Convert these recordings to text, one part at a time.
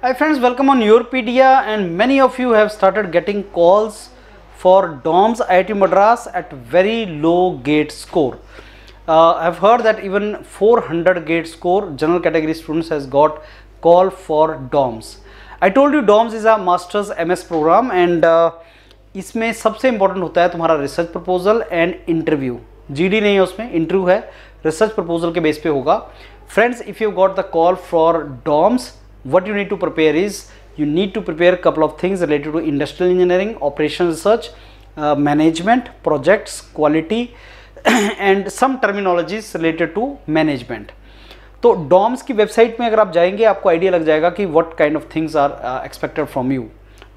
Hi friends, welcome on Yourpedia, and many of you have started getting calls for DOMS IIT Madras at very low gate score. I've heard that even 400 gate score general category students has got call for DOMS. I told you DOMS is a master's MS program and इसमें सबसे important होता है तुम्हारा research proposal and interview. GD नहीं है उसमें, interview है, research proposal के बेस पे होगा. Friends, if you got the call for DOMS, what you need to prepare is you need to prepare a couple of things related to industrial engineering, operation research, management, projects, quality and some terminologies related to management. तो DOMS की website में अगर आप जाएंगे आपको idea लग जाएगा कि what kind of things are expected from you.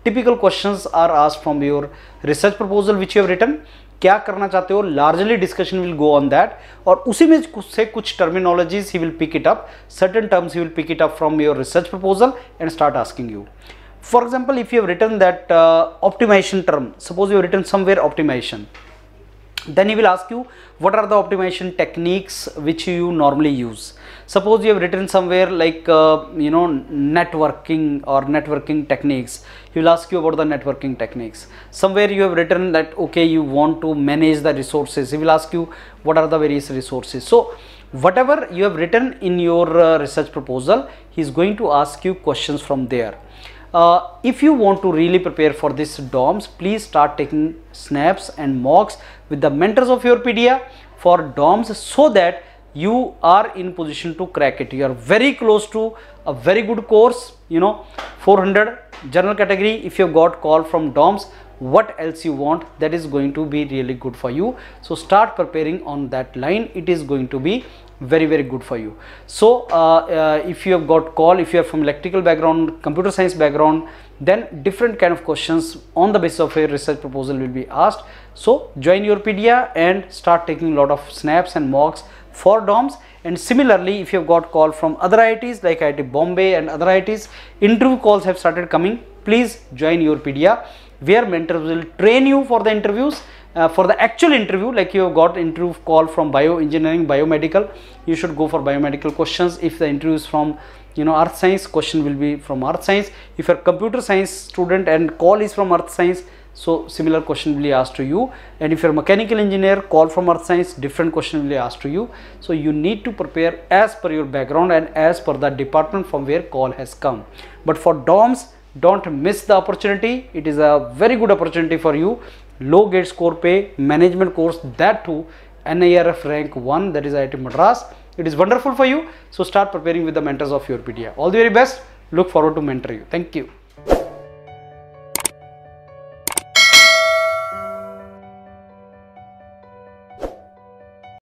Typical questions are asked from your research proposal which you have written. क्या करना चाहते हो, largely discussion will go on that, और उसी में से कुछ टर्मिनोलॉजीज ही will pick it up, certain terms ही will pick it up from your research proposal and start asking you. For example, if you have written that optimization term, suppose you have written somewhere optimization, then he will ask you what are the optimization techniques which you normally use. Suppose you have written somewhere like networking or networking techniques, he will ask you about the networking techniques. Somewhere you have written that okay, you want to manage the resources, he will ask you what are the various resources. So whatever you have written in your research proposal, he is going to ask you questions from there. If you want to really prepare for this DOMS, please start taking snaps and mocks with the mentors of Yourpedia for DOMS so that you are in position to crack it. You are very close to a very good course, 400 general category. If you have got call from DOMS, what else you want, that is going to be really good for you. So start preparing on that line. It is going to be very good for you. So if you have got call, if you are from electrical background, computer science background, then different kind of questions on the basis of a research proposal will be asked. So join Yourpedia and start taking a lot of snaps and mocks for DOMS. And similarly, if you have got call from other IITs like IIT Bombay and other IITs, interview calls have started coming. Please join Yourpedia, where mentors will train you for the interviews. For the actual interview, like you have got interview call from bioengineering, biomedical, you should go for biomedical questions. If the interview is from earth science, question will be from earth science. If you are computer science student and call is from earth science, so similar question will be asked to you. And if you are mechanical engineer, call from earth science, different question will be asked to you. So you need to prepare as per your background and as per the department from where call has come. But for DOMS, don't miss the opportunity. It is a very good opportunity for you. Low gate score pay, management course, that too NIRF rank 1, that is IIT Madras. It is wonderful for you. So start preparing with the mentors of Yourpedia. All the very best. Look forward to mentor you. Thank you.